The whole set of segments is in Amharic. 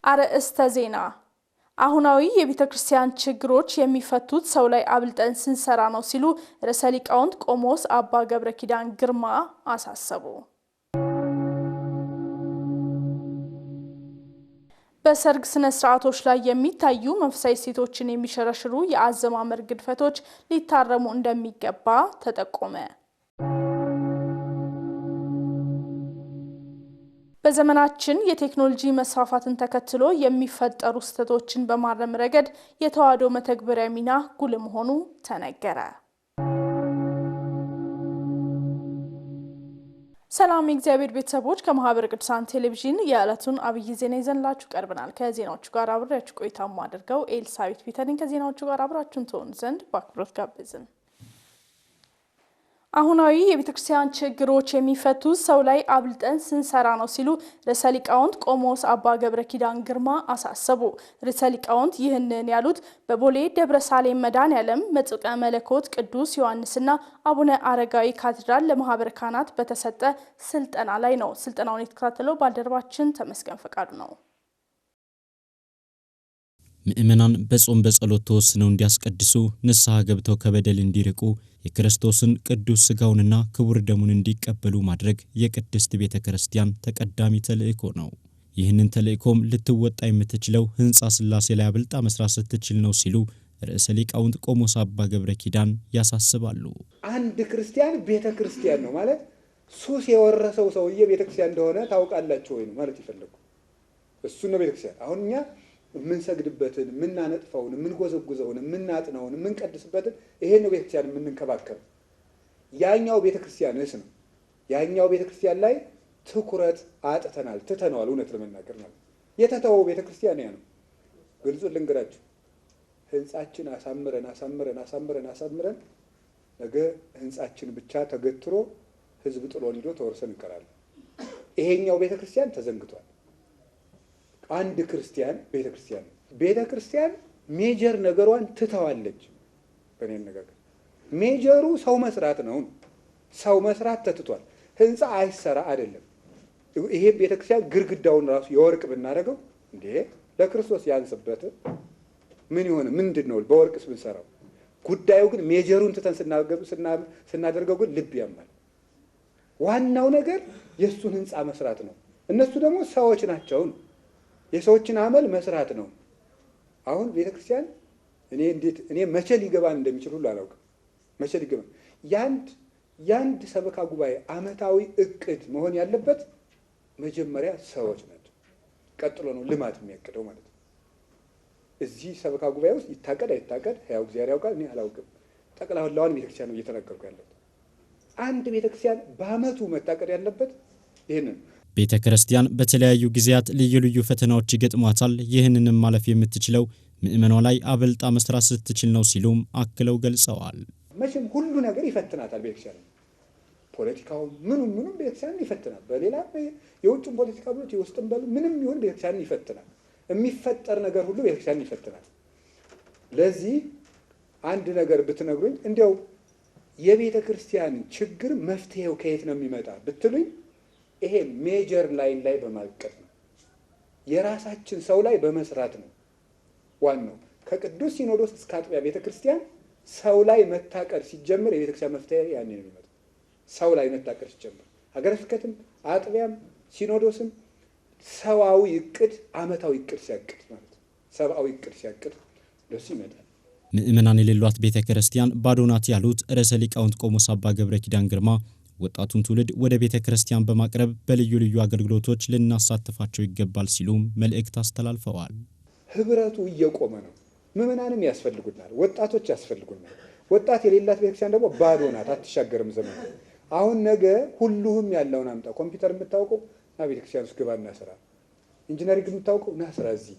አርእስተ ዜና አሁናዊ የቤተክርስቲያን ችግሮች የሚፈቱት ሰው ላይ አብልጠን ስንሰራ ነው ሲሉ ርዕሰ ሊቃውንት ቆሞስ አባ ገብረ ኪዳን ግርማ አሳሰቡ። በሰርግ ስነ ስርዓቶች ላይ የሚታዩ መንፈሳዊ ሴቶችን የሚሸረሽሩ የአዘማመር ግድፈቶች ሊታረሙ እንደሚገባ ተጠቆመ። በዘመናችን የቴክኖሎጂ መስፋፋትን ተከትሎ የሚፈጠሩ ስህተቶችን በማረም ረገድ የተዋሕዶ መተግበሪያ ሚና ጉልህ መሆኑ ተነገረ። ሰላም የእግዚአብሔር ቤተሰቦች ከማህበረ ቅዱሳን ቴሌቪዥን የዕለቱን አብይ ዜና ይዘንላችሁ ቀርበናል። ከዜናዎቹ ጋር አብሬያችሁ ቆይታ ማድረገው ኤልሳቤት ፒተርን ከዜናዎቹ ጋር አብራችሁን ትሆኑ ዘንድ በአክብሮት ጋብዝን። አሁናዊ የቤተክርስቲያን ችግሮች የሚፈቱት ሰው ላይ አብልጠን ስንሰራ ነው ሲሉ ርዕሰ ሊቃውንት ቆሞስ አባ ገብረ ኪዳን ግርማ አሳሰቡ። ርዕሰ ሊቃውንት ይህንን ያሉት በቦሌ ደብረ ሳሌም መድኃኔዓለም መጥምቀ መለኮት ቅዱስ ዮሐንስና አቡነ አረጋዊ ካቴድራል ለማህበረ ካህናት በተሰጠ ስልጠና ላይ ነው። ስልጠናውን የተከታተለው ባልደረባችን ተመስገን ፈቃዱ ነው። ምእመናን በጾም በጸሎት ተወስነው እንዲያስቀድሱ ንስሐ ገብተው ከበደል እንዲርቁ የክርስቶስን ቅዱስ ሥጋውንና ክቡር ደሙን እንዲቀበሉ ማድረግ የቅድስት ቤተክርስቲያን ተቀዳሚ ተልእኮ ነው። ይህንን ተልእኮም ልትወጣ የምትችለው ሕንጻ ሥላሴ ላይ አብልጣ መስራት ስትችል ነው ሲሉ ርዕሰ ሊቃውንት ቆሞስ አባ ገብረ ኪዳን ያሳስባሉ። አንድ ክርስቲያን ቤተክርስቲያን ነው ማለት ሱስ የወረሰው ሰውዬ ቤተክርስቲያን እንደሆነ ታውቃላችሁ ወይ ነው ማለት ይፈልጉ። እሱ ነው ቤተክርስቲያን። አሁን እኛ የምንሰግድበትን የምናነጥፈውን የምንጎዘጉዘውን የምናጥነውን የምንቀድስበትን ይሄን ነው ቤተክርስቲያን የምንከባከብ። ያኛው ቤተክርስቲያንስ ነው። ያኛው ቤተክርስቲያን ላይ ትኩረት አጥተናል፣ ትተነዋል። እውነት ለመናገር ማለት የተተወው ቤተክርስቲያን ያ ነው። ግልጹ ልንገራችሁ፣ ህንጻችን አሳምረን ነገ ህንጻችን ብቻ ተገትሮ ህዝብ ጥሎን ሄዶ ተወርሰን እንቀራለን። ይሄኛው ቤተክርስቲያን ተዘንግቷል። አንድ ክርስቲያን ቤተክርስቲያን ሜጀር ነገሯን ትተዋለች። በእኔ ነገር ሜጀሩ ሰው መስራት ነው። ሰው መስራት ተትቷል። ህንጻ አይሰራ አይደለም። ይሄ ቤተክርስቲያን ግርግዳውን ራሱ የወርቅ ብናደርገው እንዴ ለክርስቶስ ያንስበት ምን ይሆነ? ምንድነው በወርቅስ ብንሰራው? ጉዳዩ ግን ሜጀሩን ትተን ስናደርገው ግን ልብ ያማል። ዋናው ነገር የሱን ህንጻ መስራት ነው። እነሱ ደግሞ ሰዎች ናቸው። የሰዎችን አመል መስራት ነው። አሁን ቤተክርስቲያን እኔ መቼ ሊገባን እንደሚችል ሁሉ አላውቅም። መቼ ሊገባን ያንድ ሰበካ ጉባኤ አመታዊ እቅድ መሆን ያለበት መጀመሪያ ሰዎች ናቸው። ቀጥሎ ነው ልማት የሚያቅደው ማለት ነው። እዚህ ሰበካ ጉባኤ ውስጥ ይታቀድ አይታቀድ ያው እግዚአብሔር ያውቃል። እኔ አላውቅም። ጠቅላላውን ቤተክርስቲያን ነው እየተናገርኩ ያለሁት። አንድ ቤተክርስቲያን በአመቱ መታቀድ ያለበት ይሄንን ቤተክርስቲያን በተለያዩ ጊዜያት ልዩ ፈተናዎች ይገጥሟታል። ይህንንም ማለፍ የምትችለው ምእመኗ ላይ አብልጣ መስራት ስትችል ነው ሲሉም አክለው ገልጸዋል። መቼም ሁሉ ነገር ይፈትናታል ቤተክርስቲያን። ፖለቲካው ምኑም ቤተክርስቲያን ይፈትናል። በሌላ የውጭም ፖለቲካ ብሎት የውስጥም በሉ ምንም ይሁን ቤተክርስቲያን ይፈትናል። የሚፈጠር ነገር ሁሉ ቤተክርስቲያን ይፈትናል። ለዚህ አንድ ነገር ብትነግሩኝ እንዲያው የቤተክርስቲያን ችግር መፍትሄው ከየት ነው የሚመጣ ብትሉኝ ይሄ ሜጀር ላይን ላይ በማቀድ ነው። የራሳችን ሰው ላይ በመስራት ነው። ዋናው ከቅዱስ ሲኖዶስ እስከ አጥቢያ ቤተክርስቲያን ሰው ላይ መታቀድ ሲጀምር የቤተክርስቲያን መፍትሄ ያኔ ነው የሚመጣው። ሰው ላይ መታቀድ ሲጀምር ሀገረ ስብከትም አጥቢያም ሲኖዶስም ሰዋዊ እቅድ አመታዊ እቅድ ሲያቅድ ማለት ሰብአዊ እቅድ ሲያቅድ ደስ ይመጣል። ምእመናን የሌሏት ቤተክርስቲያን ባዶ ናት ያሉት ርዕሰ ሊቃውንት ቆሞስ አባ ገብረ ኪዳን ግርማ ወጣቱን ትውልድ ወደ ቤተክርስቲያን በማቅረብ በልዩ አገልግሎቶች ልናሳትፋቸው ይገባል ሲሉም መልእክት አስተላልፈዋል። ህብረቱ እየቆመ ነው። ምእመናንም ያስፈልጉናል፣ ወጣቶች ያስፈልጉናል። ወጣት የሌላት ቤተክርስቲያን ደግሞ ባዶ ናት፣ አትሻገርም ዘመን። አሁን ነገ ሁሉም ያለውን አምጣ። ኮምፒውተር የምታውቀው ና ቤተክርስቲያን ውስጥ ግባና ስራ። ኢንጂነሪንግ የምታውቀው ና ስራ እዚህ።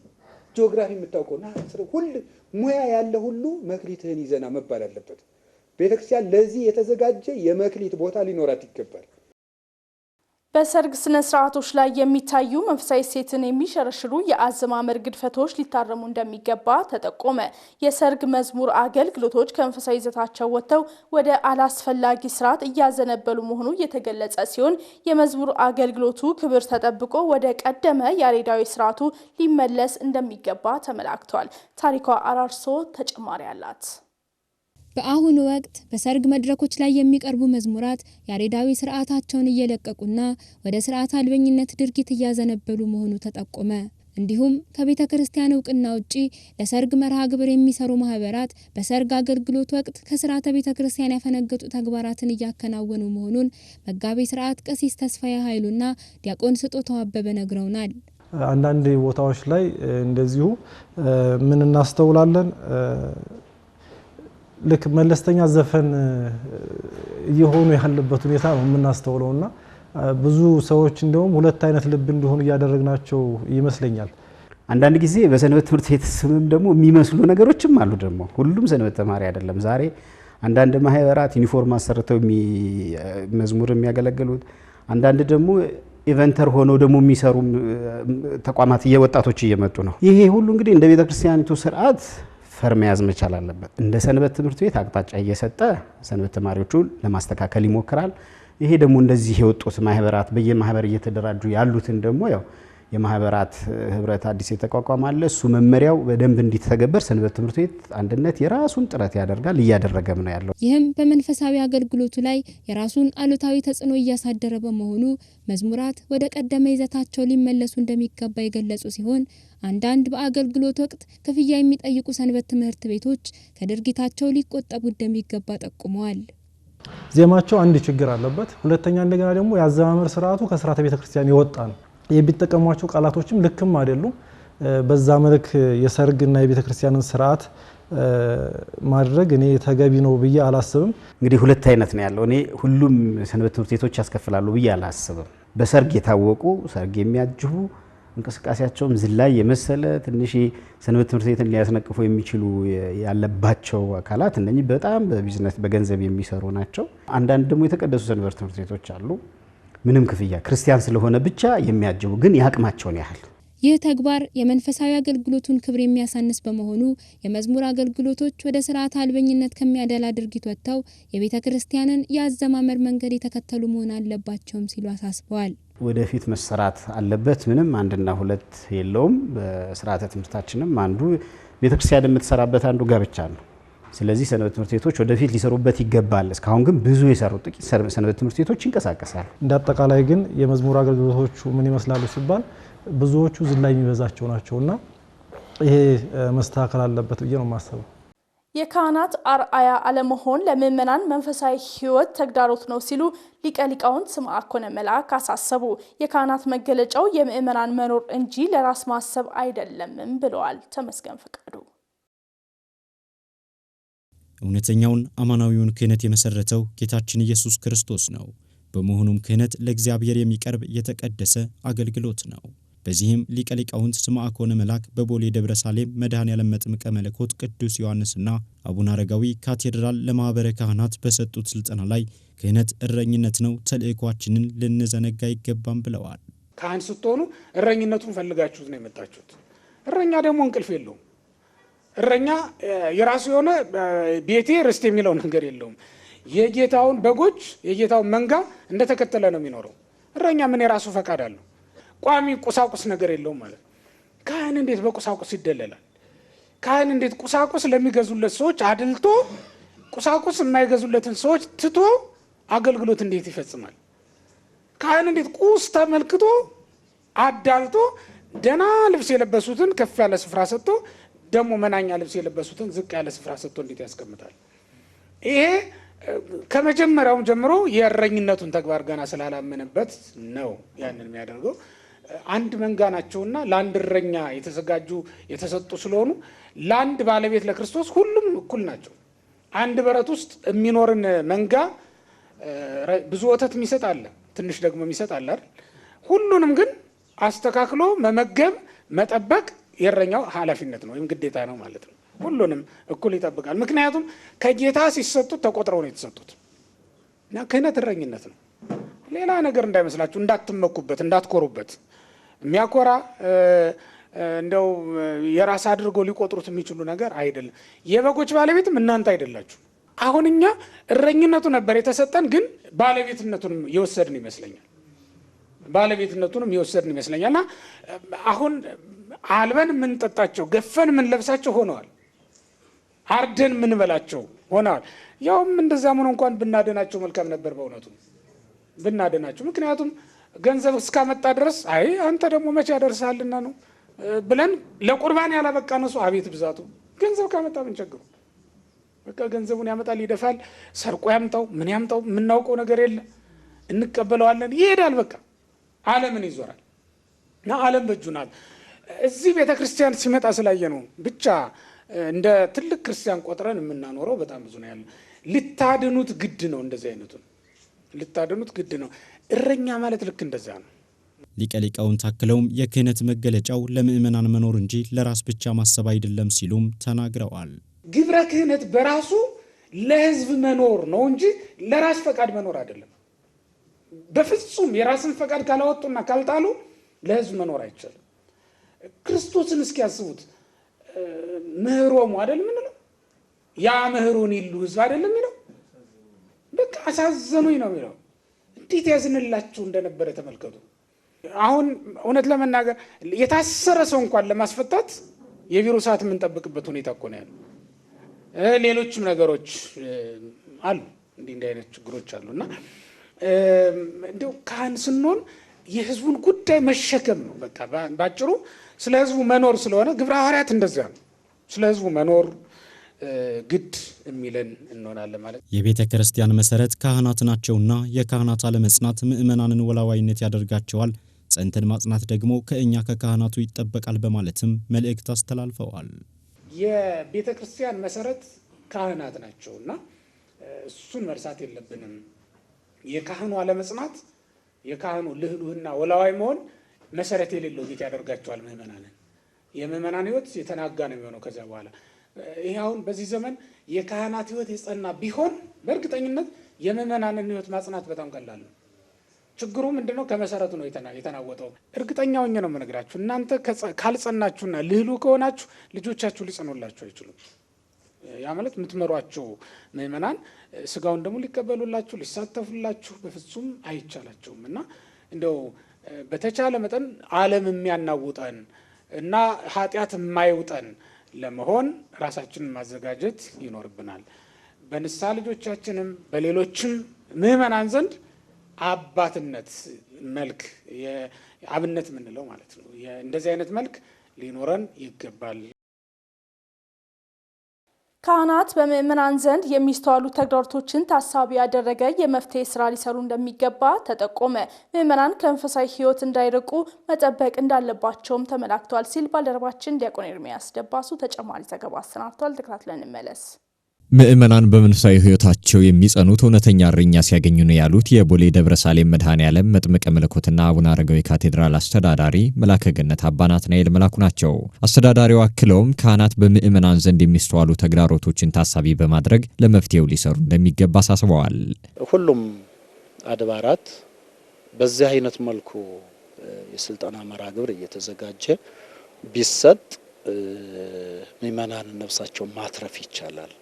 ጂኦግራፊ የምታውቀው ና ስራ። ሁሉ ሙያ ያለ ሁሉ መክሊትህን ይዘና መባል አለበት። ቤተክርስቲያን ለዚህ የተዘጋጀ የመክሊት ቦታ ሊኖራት ይገባል። በሰርግ ስነ ስርዓቶች ላይ የሚታዩ መንፈሳዊ ሴትን የሚሸረሽሩ የአዘማመር ግድፈቶች ሊታረሙ እንደሚገባ ተጠቆመ። የሰርግ መዝሙር አገልግሎቶች ከመንፈሳዊ ይዘታቸው ወጥተው ወደ አላስፈላጊ ስርዓት እያዘነበሉ መሆኑ የተገለጸ ሲሆን የመዝሙር አገልግሎቱ ክብር ተጠብቆ ወደ ቀደመ ያሬዳዊ ስርዓቱ ሊመለስ እንደሚገባ ተመላክቷል። ታሪኳ አራርሶ ተጨማሪ አላት። በአሁኑ ወቅት በሰርግ መድረኮች ላይ የሚቀርቡ መዝሙራት ያሬዳዊ ስርዓታቸውን እየለቀቁና ወደ ስርዓት አልበኝነት ድርጊት እያዘነበሉ መሆኑ ተጠቆመ። እንዲሁም ከቤተ ክርስቲያን እውቅና ውጪ ለሰርግ መርሃ ግብር የሚሰሩ ማህበራት በሰርግ አገልግሎት ወቅት ከስርዓተ ቤተ ክርስቲያን ያፈነገጡ ተግባራትን እያከናወኑ መሆኑን መጋቤ ስርዓት ቀሲስ ተስፋዬ ኃይሉና ዲያቆን ስጦታው አበበ ነግረውናል። አንዳንድ ቦታዎች ላይ እንደዚሁ ምን እናስተውላለን? ልክ መለስተኛ ዘፈን እየሆኑ ያለበት ሁኔታ ነው የምናስተውለውና ብዙ ሰዎች እንደውም ሁለት አይነት ልብ እንዲሆኑ ያደረግናቸው ይመስለኛል። አንዳንድ ጊዜ በሰንበት ትምህርት ቤት ስምም ደግሞ የሚመስሉ ነገሮችም አሉ። ደግሞ ሁሉም ሰንበት ተማሪ አይደለም። ዛሬ አንዳንድ ማህበራት ዩኒፎርም አሰርተው መዝሙር የሚያገለግሉት፣ አንዳንድ ደግሞ ኢቨንተር ሆነው ደግሞ የሚሰሩ ተቋማት ወጣቶች እየመጡ ነው። ይሄ ሁሉ እንግዲህ እንደ ቤተክርስቲያኒቱ ስርዓት ፈርም ያዝ መቻል አለበት። እንደ ሰንበት ትምህርት ቤት አቅጣጫ እየሰጠ ሰንበት ተማሪዎቹን ለማስተካከል ይሞክራል። ይሄ ደግሞ እንደዚህ የወጡት ማህበራት በየማህበር እየተደራጁ ያሉትን ደግሞ ያው የማህበራት ህብረት አዲስ የተቋቋመ አለ። እሱ መመሪያው በደንብ እንዲተገበር ሰንበት ትምህርት ቤት አንድነት የራሱን ጥረት ያደርጋል፣ እያደረገም ነው ያለው። ይህም በመንፈሳዊ አገልግሎቱ ላይ የራሱን አሉታዊ ተጽዕኖ እያሳደረ በመሆኑ መዝሙራት ወደ ቀደመ ይዘታቸው ሊመለሱ እንደሚገባ የገለጹ ሲሆን አንዳንድ በአገልግሎት ወቅት ክፍያ የሚጠይቁ ሰንበት ትምህርት ቤቶች ከድርጊታቸው ሊቆጠቡ እንደሚገባ ጠቁመዋል። ዜማቸው አንድ ችግር አለበት። ሁለተኛ እንደገና ደግሞ የአዘማመር ስርዓቱ ከስርዓተ ቤተክርስቲያን የወጣ ነው። የሚጠቀሟቸው ቃላቶችም ልክም አይደሉም። በዛ መልክ የሰርግና የቤተክርስቲያንን ስርዓት ማድረግ እኔ ተገቢ ነው ብዬ አላስብም። እንግዲህ ሁለት አይነት ነው ያለው። እኔ ሁሉም ሰንበት ትምህርት ቤቶች ያስከፍላሉ ብዬ አላስብም። በሰርግ የታወቁ ሰርግ የሚያጅቡ እንቅስቃሴያቸውም ዝላይ የመሰለ ትንሽ ሰንበት ትምህርት ቤትን ሊያስነቅፉ የሚችሉ ያለባቸው አካላት እነኚህ በጣም በቢዝነስ በገንዘብ የሚሰሩ ናቸው። አንዳንድ ደግሞ የተቀደሱ ሰንበት ትምህርት ቤቶች አሉ፣ ምንም ክፍያ ክርስቲያን ስለሆነ ብቻ የሚያጅቡ ግን ያቅማቸውን ያህል። ይህ ተግባር የመንፈሳዊ አገልግሎቱን ክብር የሚያሳንስ በመሆኑ የመዝሙር አገልግሎቶች ወደ ስርዓት አልበኝነት ከሚያደላ ድርጊት ወጥተው የቤተ ክርስቲያንን የአዘማመር መንገድ የተከተሉ መሆን አለባቸውም ሲሉ አሳስበዋል። ወደፊት መሰራት አለበት። ምንም አንድና ሁለት የለውም። በስርዓተ ትምህርታችንም አንዱ ቤተክርስቲያን የምትሰራበት አንዱ ጋብቻ ነው። ስለዚህ ሰንበት ትምህርት ቤቶች ወደፊት ሊሰሩበት ይገባል። እስካሁን ግን ብዙ የሰሩ ጥቂት ሰንበት ትምህርት ቤቶች ይንቀሳቀሳሉ። እንደ አጠቃላይ ግን የመዝሙር አገልግሎቶቹ ምን ይመስላሉ ሲባል ብዙዎቹ ዝላይ የሚበዛቸው ናቸውና ይሄ መስተካከል አለበት ብዬ ነው የማስበው። የካህናት አርአያ አለመሆን ለምእመናን መንፈሳዊ ሕይወት ተግዳሮት ነው ሲሉ ሊቀ ሊቃውንት ስምዐኮነ መልአክ አሳሰቡ። የካህናት መገለጫው የምእመናን መኖር እንጂ ለራስ ማሰብ አይደለምም ብለዋል። ተመስገን ፈቃዱ እውነተኛውን አማናዊውን ክህነት የመሰረተው ጌታችን ኢየሱስ ክርስቶስ ነው። በመሆኑም ክህነት ለእግዚአብሔር የሚቀርብ የተቀደሰ አገልግሎት ነው። በዚህም ሊቀ ሊቃውንት ስምዐኮነ መልአክ በቦሌ ደብረ ሳሌም መድኃኔዓለም መጥምቀ መለኮት ቅዱስ ዮሐንስና አቡነ አረጋዊ ካቴድራል ለማህበረ ካህናት በሰጡት ስልጠና ላይ ክህነት እረኝነት ነው፣ ተልእኳችንን ልንዘነጋ አይገባም ብለዋል። ካህን ስትሆኑ እረኝነቱን ፈልጋችሁት ነው የመጣችሁት። እረኛ ደግሞ እንቅልፍ የለውም። እረኛ የራሱ የሆነ ቤቴ ርስት የሚለው ነገር የለውም። የጌታውን በጎች የጌታውን መንጋ እንደተከተለ ነው የሚኖረው። እረኛ ምን የራሱ ፈቃድ አለው። ቋሚ ቁሳቁስ ነገር የለውም ማለት። ካህን እንዴት በቁሳቁስ ይደለላል? ካህን እንዴት ቁሳቁስ ለሚገዙለት ሰዎች አድልቶ ቁሳቁስ የማይገዙለትን ሰዎች ትቶ አገልግሎት እንዴት ይፈጽማል? ካህን እንዴት ቁስ ተመልክቶ አዳልቶ ደና ልብስ የለበሱትን ከፍ ያለ ስፍራ ሰጥቶ ደግሞ መናኛ ልብስ የለበሱትን ዝቅ ያለ ስፍራ ሰጥቶ እንዴት ያስቀምጣል? ይሄ ከመጀመሪያውም ጀምሮ የእረኝነቱን ተግባር ገና ስላላመነበት ነው ያንን የሚያደርገው። አንድ መንጋ ናቸውና ለአንድ እረኛ የተዘጋጁ የተሰጡ ስለሆኑ ለአንድ ባለቤት ለክርስቶስ ሁሉም እኩል ናቸው። አንድ በረት ውስጥ የሚኖርን መንጋ ብዙ ወተት የሚሰጥ አለ፣ ትንሽ ደግሞ የሚሰጥ አለ አይደል? ሁሉንም ግን አስተካክሎ መመገብ መጠበቅ የእረኛው ኃላፊነት ነው ወይም ግዴታ ነው ማለት ነው። ሁሉንም እኩል ይጠብቃል። ምክንያቱም ከጌታ ሲሰጡት ተቆጥረው ነው የተሰጡት እና ክህነት እረኝነት ነው። ሌላ ነገር እንዳይመስላችሁ፣ እንዳትመኩበት፣ እንዳትኮሩበት። የሚያኮራ እንደው የራስ አድርጎ ሊቆጥሩት የሚችሉ ነገር አይደለም። የበጎች ባለቤትም እናንተ አይደላችሁ። አሁን እኛ እረኝነቱ ነበር የተሰጠን፣ ግን ባለቤትነቱንም የወሰድን ይመስለኛል። እና አሁን አልበን የምንጠጣቸው ገፈን የምንለብሳቸው ሆነዋል። አርደን የምንበላቸው ሆነዋል። ያውም እንደዛም ሆኖ እንኳን ብናደናቸው መልካም ነበር በእውነቱ ብናደናቸው። ምክንያቱም ገንዘብ እስካመጣ ድረስ አይ አንተ ደግሞ መቼ ያደርሳልና ነው ብለን ለቁርባን ያላበቃ ነሱ። አቤት ብዛቱ! ገንዘብ ካመጣ ምን ቸግሩ? በቃ ገንዘቡን ያመጣል፣ ይደፋል፣ ሰርቆ ያምጣው ምን ያምጣው የምናውቀው ነገር የለ፣ እንቀበለዋለን፣ ይሄዳል። በቃ ዓለምን ይዞራል እና ዓለም በእጁ ናት። እዚህ ቤተክርስቲያን ሲመጣ ስላየ ነው ብቻ እንደ ትልቅ ክርስቲያን ቆጥረን የምናኖረው በጣም ብዙ ነው ያለ። ልታድኑት ግድ ነው፣ እንደዚህ አይነቱን ልታድኑት ግድ ነው። እረኛ ማለት ልክ እንደዛ ነው። ሊቀ ሊቃውንት አክለውም የክህነት መገለጫው ለምእመናን መኖር እንጂ ለራስ ብቻ ማሰብ አይደለም ሲሉም ተናግረዋል። ግብረ ክህነት በራሱ ለሕዝብ መኖር ነው እንጂ ለራስ ፈቃድ መኖር አይደለም። በፍጹም የራስን ፈቃድ ካላወጡና ካልጣሉ ለሕዝብ መኖር አይቻልም። ክርስቶስን እስኪያስቡት ምህሮሙ አይደል ምንለው? ያ ምህሩን ይሉ ሕዝብ አይደለም የሚለው? በቃ አሳዘኑኝ ነው የሚለው። እንዴት ያዝንላችሁ እንደነበረ ተመልከቱ። አሁን እውነት ለመናገር የታሰረ ሰው እንኳን ለማስፈታት የቢሮ ሰዓት የምንጠብቅበት ሁኔታ እኮ ነው ያለው። ሌሎችም ነገሮች አሉ፣ እንዲህ አይነት ችግሮች አሉና እንደው ካህን ስንሆን የህዝቡን ጉዳይ መሸከም ነው። በቃ ባጭሩ ስለ ህዝቡ መኖር ስለሆነ ግብረ ሐዋርያት እንደዚያ ነው። ስለ ህዝቡ መኖር ግድ የሚለን እንሆናለን ማለት። የቤተ ክርስቲያን መሰረት ካህናት ናቸውና የካህናት አለመጽናት ምእመናንን ወላዋይነት ያደርጋቸዋል። ጸንተን ማጽናት ደግሞ ከእኛ ከካህናቱ ይጠበቃል በማለትም መልእክት አስተላልፈዋል። የቤተ ክርስቲያን መሰረት ካህናት ናቸውና እሱን መርሳት የለብንም። የካህኑ አለመጽናት፣ የካህኑ ልህሉህና ወላዋይ መሆን መሰረት የሌለው ቤት ያደርጋቸዋል ምእመናንን። የምእመናን ህይወት የተናጋ ነው የሚሆነው ከዚያ በኋላ። ይሄ አሁን በዚህ ዘመን የካህናት ህይወት የጸና ቢሆን በእርግጠኝነት የምእመናንን ህይወት ማጽናት በጣም ቀላል ነው። ችግሩ ምንድነው? ከመሰረቱ ነው የተናወጠው። እርግጠኛ ሆኜ ነው የምነግራችሁ። እናንተ ካልጸናችሁና ልህሉ ከሆናችሁ ልጆቻችሁ ሊጸኑላችሁ አይችሉም። ያ ማለት የምትመሯቸው ምእመናን ስጋውን ደግሞ ሊቀበሉላችሁ ሊሳተፉላችሁ በፍጹም አይቻላቸውም። እና እንደው በተቻለ መጠን ዓለም የሚያናውጠን እና ኃጢአት የማይውጠን ለመሆን ራሳችንን ማዘጋጀት ይኖርብናል። በንስሐ ልጆቻችንም በሌሎችም ምእመናን ዘንድ አባትነት መልክ አብነት የምንለው ማለት ነው። እንደዚህ አይነት መልክ ሊኖረን ይገባል። ካህናት በምእመናን ዘንድ የሚስተዋሉ ተግዳሮቶችን ታሳቢ ያደረገ የመፍትሄ ስራ ሊሰሩ እንደሚገባ ተጠቆመ። ምእመናን ከመንፈሳዊ ሕይወት እንዳይርቁ መጠበቅ እንዳለባቸውም ተመላክቷል ሲል ባልደረባችን ዲያቆን ኤርሚያስ ደባሱ ተጨማሪ ዘገባ አሰናድቷል። ተከታትለን እንመለስ። ምእመናን በመንፈሳዊ ሕይወታቸው የሚጸኑት እውነተኛ እረኛ ሲያገኙ ነው ያሉት የቦሌ ደብረ ሳሌም መድኃኔዓለም መጥምቀ መለኮትና አቡነ አረጋዊ ካቴድራል አስተዳዳሪ መላከ ገነት አባ ናትናኤል መላኩ ናቸው። አስተዳዳሪው አክለውም ካህናት በምእመናን ዘንድ የሚስተዋሉ ተግዳሮቶችን ታሳቢ በማድረግ ለመፍትሄው ሊሰሩ እንደሚገባ አሳስበዋል። ሁሉም አድባራት በዚህ አይነት መልኩ የስልጠና መርሃ ግብር እየተዘጋጀ ቢሰጥ ምእመናን ነፍሳቸውን ማትረፍ ይቻላል።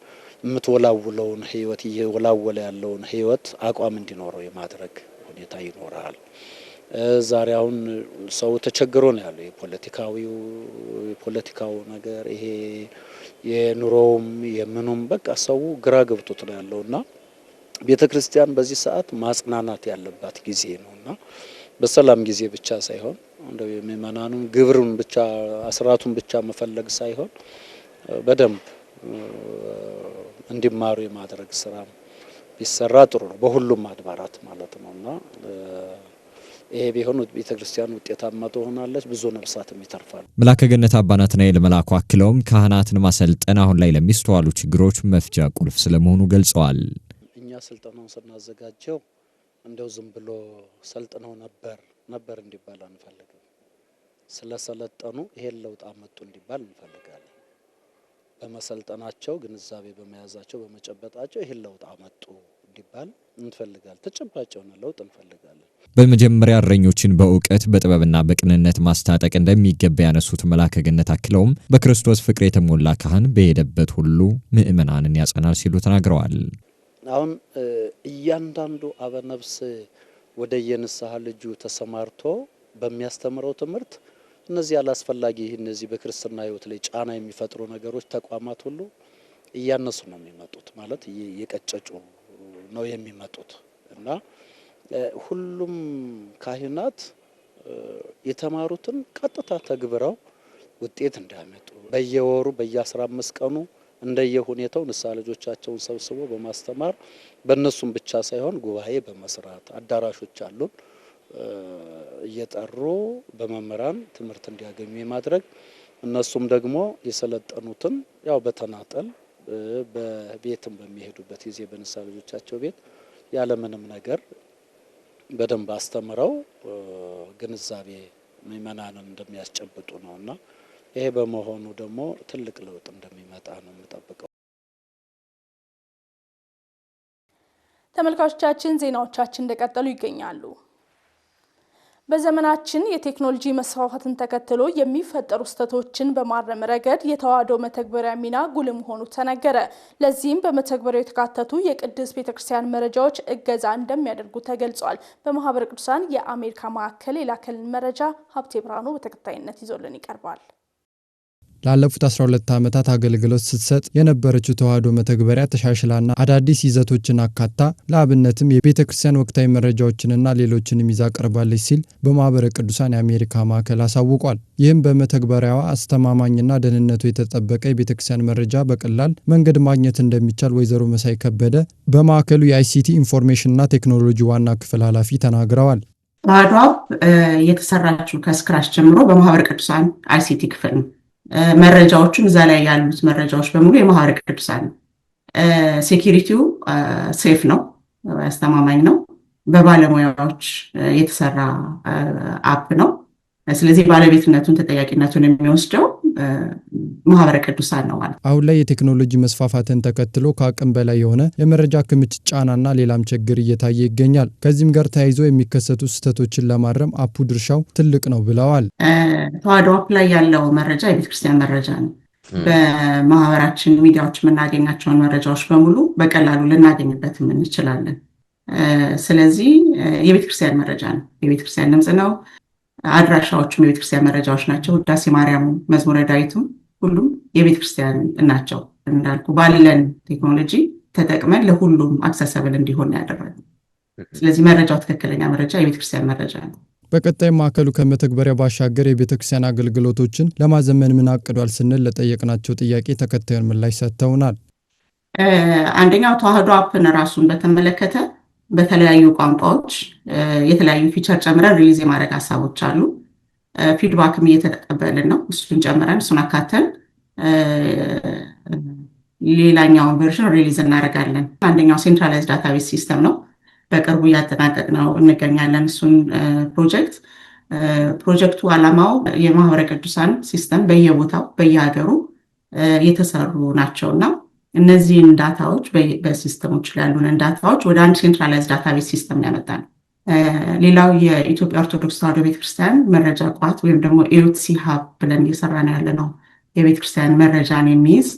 የምትወላውለውን ህይወት እየወላወለ ያለውን ህይወት አቋም እንዲኖረው የማድረግ ሁኔታ ይኖራል። ዛሬ አሁን ሰው ተቸግሮ ነው ያለው። የፖለቲካው ነገር ይሄ የኑሮውም የምኑም በቃ ሰው ግራ ገብቶት ነው ያለውና ቤተክርስቲያን በዚህ ሰዓት ማጽናናት ያለባት ጊዜ ነውና በሰላም ጊዜ ብቻ ሳይሆን እንደው የምእመናኑን ግብሩን ብቻ አስራቱን ብቻ መፈለግ ሳይሆን በደንብ እንዲማሩ የማድረግ ስራ ቢሰራ ጥሩ ነው፣ በሁሉም አድባራት ማለት ነውና ይሄ ቢሆን ቤተክርስቲያን ውጤታማ ትሆናለች፣ ብዙ ነፍሳትም ይተርፋሉ። መላከ ገነት አባ ናትናኤል መላኩ አክለውም ካህናትን ማሰልጠን አሁን ላይ ለሚስተዋሉ ችግሮች መፍቻ ቁልፍ ስለመሆኑ ገልጸዋል። እኛ ስልጠናውን ስናዘጋጀው እንደው ዝም ብሎ ሰልጥነው ነበር እንዲባል አንፈልግም። ስለሰለጠኑ ይሄን ለውጥ አመጡ እንዲባል እንፈልጋለን። በመሰልጠናቸው ግንዛቤ በመያዛቸው በመጨበጣቸው ይሄን ለውጥ አመጡ እንዲባል እንፈልጋለን። ተጨባጭ የሆነ ለውጥ እንፈልጋለን። በመጀመሪያ እረኞችን በእውቀት በጥበብና በቅንነት ማስታጠቅ እንደሚገባ ያነሱት መላከ ገነት አክለውም በክርስቶስ ፍቅር የተሞላ ካህን በሄደበት ሁሉ ምእመናንን ያጸናል ሲሉ ተናግረዋል። አሁን እያንዳንዱ አበነፍስ ወደ የንስሐ ልጁ ተሰማርቶ በሚያስተምረው ትምህርት እነዚህ አላስፈላጊ እነዚህ በክርስትና ሕይወት ላይ ጫና የሚፈጥሩ ነገሮች ተቋማት ሁሉ እያነሱ ነው የሚመጡት ማለት የቀጨጩ ነው የሚመጡት እና ሁሉም ካህናት የተማሩትን ቀጥታ ተግብረው ውጤት እንዳያመጡ በየወሩ በየ15 ቀኑ እንደየሁኔታው ንስሐ ልጆቻቸውን ሰብስቦ በማስተማር በእነሱም ብቻ ሳይሆን ጉባኤ በመስራት አዳራሾች አሉን እየጠሩ በመመራን ትምህርት እንዲያገኙ የማድረግ እነሱም ደግሞ የሰለጠኑትን ያው በተናጠል በቤትም በሚሄዱበት ጊዜ በንስሐ ልጆቻቸው ቤት ያለ ምንም ነገር በደንብ አስተምረው ግንዛቤ ምእመናንን እንደሚያስጨብጡ ነውና ይሄ በመሆኑ ደግሞ ትልቅ ለውጥ እንደሚመጣ ነው የምጠብቀው። ተመልካቾቻችን ዜናዎቻችን እንደቀጠሉ ይገኛሉ። በዘመናችን የቴክኖሎጂ መስፋፋትን ተከትሎ የሚፈጠሩ ስህተቶችን በማረም ረገድ የተዋህዶ መተግበሪያ ሚና ጉልህ መሆኑ ተነገረ። ለዚህም በመተግበሪያው የተካተቱ የቅድስት ቤተክርስቲያን መረጃዎች እገዛ እንደሚያደርጉ ተገልጿል። በማህበረ ቅዱሳን የአሜሪካ ማዕከል የላከልን መረጃ ሀብቴ ብርሃኑ በተከታይነት ይዞልን ይቀርባል። ላለፉት 12 ዓመታት አገልግሎት ስትሰጥ የነበረችው ተዋህዶ መተግበሪያ ተሻሽላና አዳዲስ ይዘቶችን አካታ ለአብነትም የቤተክርስቲያን ወቅታዊ መረጃዎችንና ሌሎችንም ይዛ ቀርባለች ሲል በማህበረ ቅዱሳን የአሜሪካ ማዕከል አሳውቋል። ይህም በመተግበሪያዋ አስተማማኝና ደህንነቱ የተጠበቀ የቤተክርስቲያን መረጃ በቀላል መንገድ ማግኘት እንደሚቻል ወይዘሮ መሳይ ከበደ በማዕከሉ የአይሲቲ ኢንፎርሜሽንና ቴክኖሎጂ ዋና ክፍል ኃላፊ ተናግረዋል። ተዋህዶ የተሰራችው ከስክራች ጀምሮ በማህበረ ቅዱሳን አይሲቲ ክፍል ነው። መረጃዎቹም እዛ ላይ ያሉት መረጃዎች በሙሉ የማህበረ ቅዱሳን ነው። ሴኩሪቲው ሴፍ ነው፣ አስተማማኝ ነው። በባለሙያዎች የተሰራ አፕ ነው። ስለዚህ ባለቤትነቱን ተጠያቂነቱን የሚወስደው ማህበረ ቅዱሳን ነው ማለት። አሁን ላይ የቴክኖሎጂ መስፋፋትን ተከትሎ ከአቅም በላይ የሆነ የመረጃ ክምችት ጫናና ሌላም ችግር እየታየ ይገኛል። ከዚህም ጋር ተያይዞ የሚከሰቱ ስህተቶችን ለማረም አፑ ድርሻው ትልቅ ነው ብለዋል። ተዋህዶ አፕ ላይ ያለው መረጃ የቤተክርስቲያን መረጃ ነው። በማህበራችን ሚዲያዎች የምናገኛቸውን መረጃዎች በሙሉ በቀላሉ ልናገኝበት እንችላለን። ስለዚህ የቤተክርስቲያን መረጃ ነው፣ የቤተክርስቲያን ድምጽ ነው። አድራሻዎቹም የቤተክርስቲያን መረጃዎች ናቸው። ውዳሴ ማርያም፣ መዝሙረ ዳዊቱም ሁሉም የቤተክርስቲያን ናቸው። እንዳልኩ ባለን ቴክኖሎጂ ተጠቅመን ለሁሉም አክሰሰብል እንዲሆን ያደረግነው። ስለዚህ መረጃው ትክክለኛ መረጃ የቤተክርስቲያን መረጃ ነው። በቀጣይ ማዕከሉ ከመተግበሪያ ባሻገር የቤተክርስቲያን አገልግሎቶችን ለማዘመን ምን አቅዷል ስንል ለጠየቅናቸው ጥያቄ ተከታዩን ምላሽ ሰጥተውናል። አንደኛው ተዋህዶ አፕን ራሱን በተመለከተ በተለያዩ ቋንቋዎች የተለያዩ ፊቸር ጨምረን ሪሊዝ የማድረግ ሀሳቦች አሉ። ፊድባክም እየተቀበልን ነው። እሱን ጨምረን እሱን አካተን ሌላኛውን ቨርዥን ሪሊዝ እናደርጋለን። አንደኛው ሴንትራላይዝድ ዳታቤዝ ሲስተም ነው። በቅርቡ እያጠናቀቅ ነው እንገኛለን። እሱን ፕሮጀክቱ ዓላማው የማህበረ ቅዱሳን ሲስተም በየቦታው በየሀገሩ የተሰሩ ናቸውና እነዚህን ዳታዎች በሲስተሞች ላይ ያሉንን ዳታዎች ወደ አንድ ሴንትራላይዝድ ዳታቤዝ ሲስተም ያመጣል። ሌላው የኢትዮጵያ ኦርቶዶክስ ተዋሕዶ ቤተክርስቲያን መረጃ ቋት ወይም ደግሞ ኤኦቲሲ ሀብ ብለን እየሰራን ያለ ነው። የቤተክርስቲያን መረጃን የሚይዝ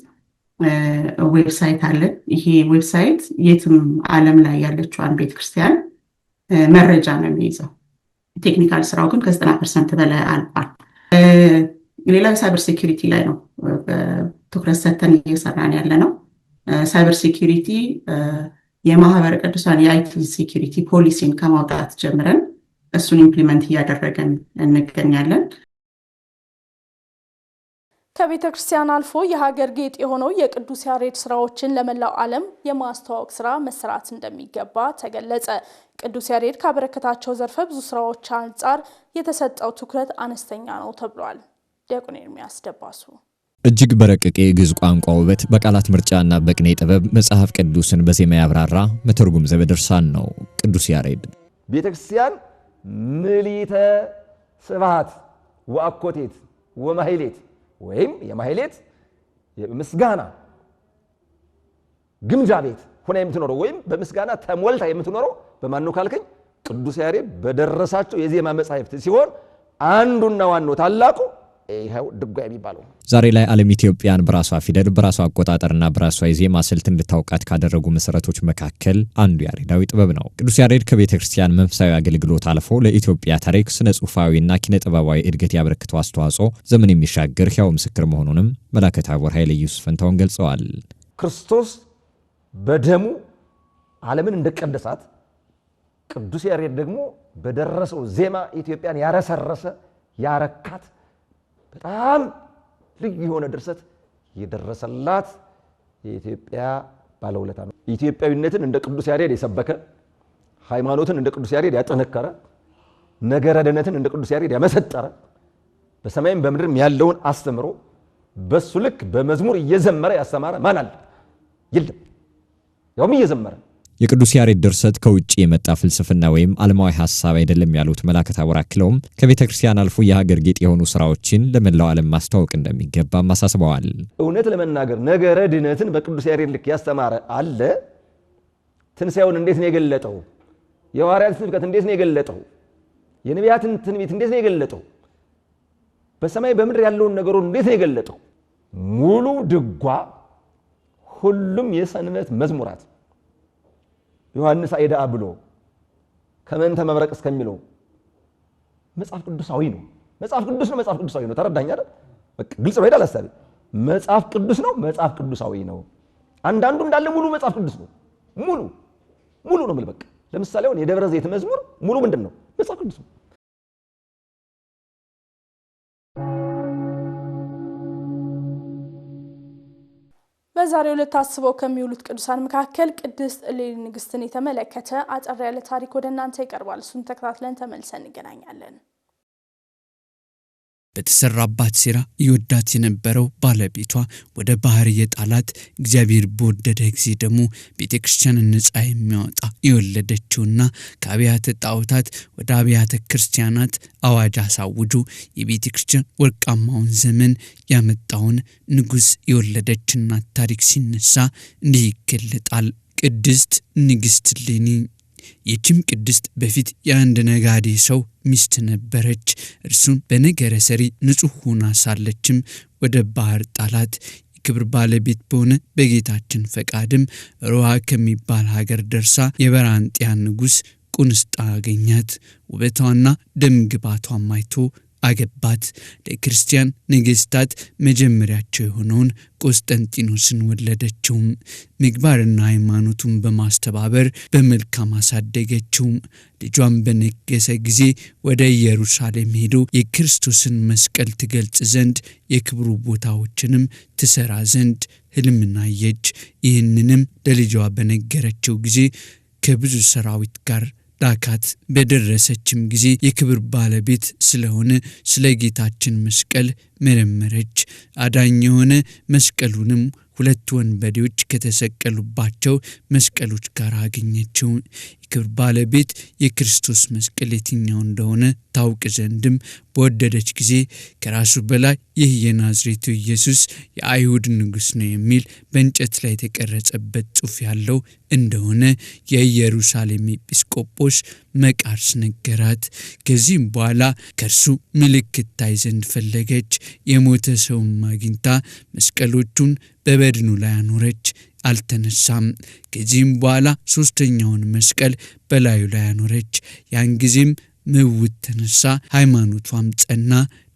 ዌብሳይት አለን። ይሄ ዌብሳይት የትም ዓለም ላይ ያለችዋን ቤተክርስቲያን መረጃ ነው የሚይዘው። ቴክኒካል ስራው ግን ከ90% በላይ አልቋል። ሌላው የሳይበር ሴኩሪቲ ላይ ነው ትኩረት ሰጥተን እየሰራን ያለ ነው። ሳይበር ሴኩሪቲ የማህበረ ቅዱሳን የአይቲ ሴኩሪቲ ፖሊሲን ከማውጣት ጀምረን እሱን ኢምፕሊመንት እያደረገን እንገኛለን። ከቤተ ክርስቲያን አልፎ የሀገር ጌጥ የሆነው የቅዱስ ያሬድ ስራዎችን ለመላው ዓለም የማስተዋወቅ ስራ መስራት እንደሚገባ ተገለጸ። ቅዱስ ያሬድ ካበረከታቸው ዘርፈ ብዙ ስራዎች አንጻር የተሰጠው ትኩረት አነስተኛ ነው ተብሏል። ዲያቆን ኤርሚያስ ደባሱ እጅግ በረቀቀ የግዕዝ ቋንቋ ውበት በቃላት ምርጫና በቅኔ ጥበብ መጽሐፍ ቅዱስን በዜማ ያብራራ መተርጉም ዘበድርሳን ነው ቅዱስ ያሬድ። ቤተክርስቲያን ምሊተ ስብሐት ወአኮቴት ወማህሌት ወይም የማህሌት ምስጋና ግምጃ ቤት ሆና የምትኖረው ወይም በምስጋና ተሞልታ የምትኖረው በማን ነው ካልከኝ ቅዱስ ያሬድ በደረሳቸው የዜማ መጻሕፍት ሲሆን አንዱና ዋናው ታላቁ ይሄው ድጓ የሚባለው። ዛሬ ላይ ዓለም ኢትዮጵያን በራሷ ፊደል በራሷ አቆጣጠርና በራሷ የዜማ ስልት እንድታውቃት ካደረጉ መሰረቶች መካከል አንዱ ያሬዳዊ ጥበብ ነው። ቅዱስ ያሬድ ከቤተ ክርስቲያን መንፈሳዊ አገልግሎት አልፎ ለኢትዮጵያ ታሪክ ስነ ጽሑፋዊና ኪነ ጥበባዊ እድገት ያበረከተው አስተዋጽኦ ዘመን የሚሻገር ሕያው ምስክር መሆኑንም መላከ ታቦር ኃይለ ኢየሱስ ፈንታውን ገልጸዋል። ክርስቶስ በደሙ ዓለምን እንደቀደሳት ቅዱስ ያሬድ ደግሞ በደረሰው ዜማ ኢትዮጵያን ያረሰረሰ ያረካት በጣም ልዩ የሆነ ድርሰት የደረሰላት የኢትዮጵያ ባለውለታ ነው። ኢትዮጵያዊነትን እንደ ቅዱስ ያሬድ የሰበከ፣ ሃይማኖትን እንደ ቅዱስ ያሬድ ያጠነከረ፣ ነገረ ድነትን እንደ ቅዱስ ያሬድ ያመሰጠረ፣ በሰማይም በምድርም ያለውን አስተምሮ በሱ ልክ በመዝሙር እየዘመረ ያስተማረ ማን አለ? የለም። ያውም እየዘመረ የቅዱስ ያሬድ ድርሰት ከውጪ የመጣ ፍልስፍና ወይም ዓለማዊ ሐሳብ አይደለም ያሉት መላከ ታቦር አክለውም ከቤተ ክርስቲያን አልፎ የሀገር ጌጥ የሆኑ ስራዎችን ለመላው ዓለም ማስተዋወቅ እንደሚገባ አሳስበዋል። እውነት ለመናገር ነገረ ድነትን በቅዱስ ያሬድ ልክ ያስተማረ አለ? ትንሣኤውን እንዴት ነው የገለጠው? የሐዋርያትን ስብከት እንዴት ነው የገለጠው? የነቢያትን ትንቢት እንዴት ነው የገለጠው? በሰማይ በምድር ያለውን ነገሩን እንዴት ነው የገለጠው? ሙሉ ድጓ፣ ሁሉም የሰንበት መዝሙራት ዮሐንስ አይዳ ብሎ ከመንተ መብረቅ እስከሚለው መጽሐፍ ቅዱሳዊ ነው። መጽሐፍ ቅዱስ ነው። መጽሐፍ ቅዱሳዊ ነው። ተረዳኝ አይደል? በቃ ግልጽ ነው አይደል? ሐሳቤ መጽሐፍ ቅዱስ ነው። መጽሐፍ ቅዱሳዊ ነው። አንዳንዱ እንዳለ ሙሉ መጽሐፍ ቅዱስ ነው። ሙሉ ነው ማለት በቃ ለምሳሌ አሁን የደብረ ዘይት መዝሙር ሙሉ ምንድነው? መጽሐፍ ቅዱስ ነው። በዛሬው ዕለት ታስበው ከሚውሉት ቅዱሳን መካከል ቅድስት እሌኒ ንግስትን የተመለከተ አጠር ያለ ታሪክ ወደ እናንተ ይቀርባል። እሱን ተከታትለን ተመልሰን እንገናኛለን። በተሰራባት ሴራ ይወዳት የነበረው ባለቤቷ ወደ ባህር የጣላት እግዚአብሔር በወደደ ጊዜ ደግሞ ቤተክርስቲያንን ነጻ የሚያወጣ የወለደችውና ከአብያተ ጣዖታት ወደ አብያተ ክርስቲያናት አዋጅ አሳውጆ የቤተክርስቲያን ወርቃማውን ዘመን ያመጣውን ንጉስ የወለደች እናት ታሪክ ሲነሳ እንዲህ ይገለጣል። ቅድስት ንግስት እሌኒ። ይህችም ቅድስት በፊት የአንድ ነጋዴ ሰው ሚስት ነበረች። እርሱም በነገረ ሰሪ ንጹሕ ሆና ሳለችም ወደ ባህር ጣላት። የክብር ባለቤት በሆነ በጌታችን ፈቃድም ሮሃ ከሚባል ሀገር ደርሳ የበራንጢያን ንጉስ ቁንስጣ አገኛት። ውበቷና ደምግባቷም አይቶ አገባት። ለክርስቲያን ነገስታት መጀመሪያቸው የሆነውን ቆስጠንጢኖስን ወለደችው። ምግባርና ሃይማኖቱን በማስተባበር በመልካም አሳደገችው። ልጇን በነገሰ ጊዜ ወደ ኢየሩሳሌም ሄዶ የክርስቶስን መስቀል ትገልጽ ዘንድ የክብሩ ቦታዎችንም ትሰራ ዘንድ ህልምን አየች። ይህንንም ለልጇ በነገረችው ጊዜ ከብዙ ሰራዊት ጋር ዳካት። በደረሰችም ጊዜ የክብር ባለቤት ስለሆነ ስለ ጌታችን መስቀል መረመረች። አዳኝ የሆነ መስቀሉንም ሁለት ወንበዴዎች ከተሰቀሉባቸው መስቀሎች ጋር አገኘችው። የክብር ባለቤት የክርስቶስ መስቀል የትኛው እንደሆነ ታውቅ ዘንድም በወደደች ጊዜ ከራሱ በላይ ይህ የናዝሬቱ ኢየሱስ የአይሁድ ንጉስ ነው የሚል በእንጨት ላይ የተቀረጸበት ጽሑፍ ያለው እንደሆነ የኢየሩሳሌም ኤጲስቆጶስ መቃርስ ነገራት። ከዚህም በኋላ ከእርሱ ምልክት ታይ ዘንድ ፈለገች። የሞተ ሰውም አግኝታ መስቀሎቹን በበድኑ ላይ አኖረች፣ አልተነሳም። ከዚህም በኋላ ሶስተኛውን መስቀል በላዩ ላይ አኖረች። ያን ጊዜም ምውት ተነሳ፣ ሃይማኖቷም ጸና፣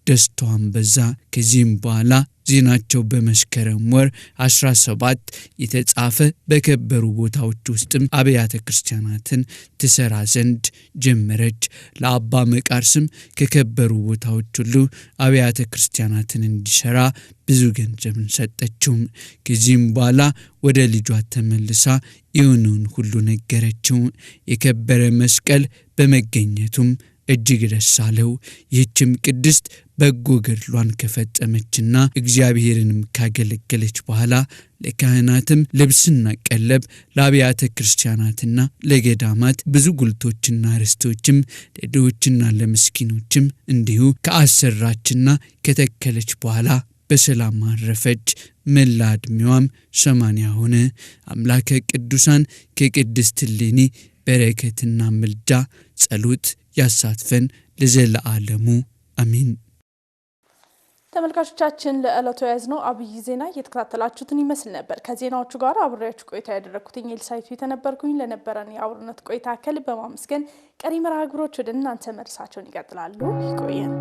ደስታዋም በዛ። ከዚህም በኋላ ዜናቸው በመስከረም ወር 17 የተጻፈ በከበሩ ቦታዎች ውስጥም አብያተ ክርስቲያናትን ትሰራ ዘንድ ጀመረች። ለአባ መቃርስም ከከበሩ ቦታዎች ሁሉ አብያተ ክርስቲያናትን እንዲሰራ ብዙ ገንዘብን ሰጠችው። ከዚህም በኋላ ወደ ልጇ ተመልሳ የሆነውን ሁሉ ነገረችው። የከበረ መስቀል በመገኘቱም እጅግ ደስ አለው። ይህችም ቅድስት በጎ ገድሏን ከፈጸመችና እግዚአብሔርንም ካገለገለች በኋላ ለካህናትም ልብስና ቀለብ፣ ለአብያተ ክርስቲያናትና ለገዳማት ብዙ ጉልቶችና ርስቶችም፣ ለድሆችና ለምስኪኖችም እንዲሁ ከአሰራችና ከተከለች በኋላ በሰላም አረፈች። መላ ዕድሜዋም 80 ሆነ። አምላከ ቅዱሳን ከቅድስት እሌኒ በረከትና ምልጃ ጸሎት ያሳትፈን ለዘለዓለሙ አሜን። ተመልካቾቻችን ለዕለቱ ያዝነው አብይ ዜና እየተከታተላችሁትን ይመስል ነበር። ከዜናዎቹ ጋር አብሬያችሁ ቆይታ ያደረኩትኝ ኤልሳይቱ የተነበርኩኝ። ለነበረን የአብሮነት ቆይታ ከልብ በማመስገን ቀሪ መርሃ ግብሮች ወደ እናንተ መድረሳቸውን ይቀጥላሉ። ይቆየን።